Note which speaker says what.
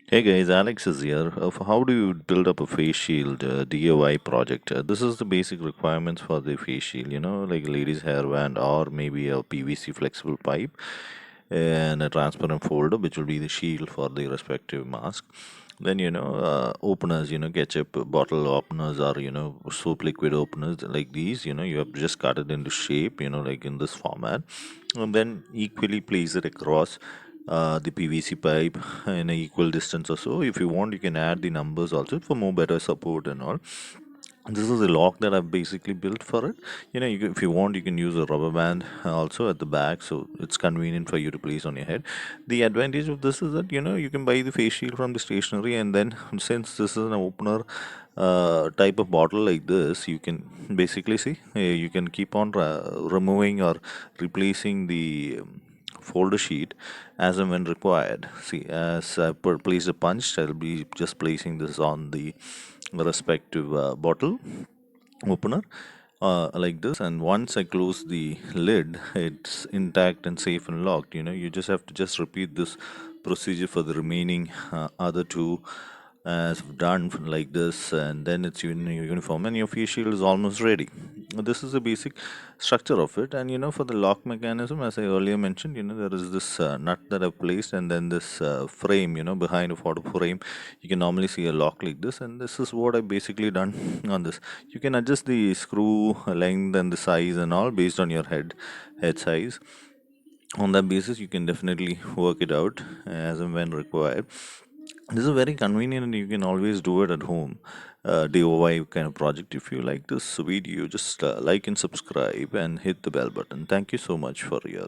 Speaker 1: Hey guys, Alex is here. How do you build up a face shield DIY project? This is the basic requirements for the face shield, like ladies' hairband or maybe a PVC flexible pipe and a transparent folder, which will be the shield for the respective mask. Then, openers, ketchup bottle openers or, soap liquid openers like these, you have just cut it into shape, like in this format. And then equally place it across the PVC pipe in an equal distance or so. If you want, you can add the numbers also for more better support and all. This is a lock that I've basically built for it. If you want, you can use a rubber band also at the back, so it's convenient for you to place on your head. The advantage of this is that you can buy the face shield from the stationery, and then since this is an opener type of bottle like this, you can basically see you can keep on removing or replacing the folder sheet as and when required. See, as I place a punch, I'll be just placing this on the respective bottle opener like this, and once I close the lid, it's intact and safe and locked. You just have to just repeat this procedure for the remaining other two as done like this, and then it's uniform and your face shield is almost ready. This is the basic structure of it. And for the lock mechanism, as I earlier mentioned, there is this nut that I've placed, and then this frame, behind a photo frame. You can normally see a lock like this, and this is what I basically done on this. You can adjust the screw length and the size and all based on your head size. On that basis, you can definitely work it out as and when required. This is very convenient, and you can always do it at home. DIY kind of project. If you like this video, just like and subscribe and hit the bell button. Thank you so much for your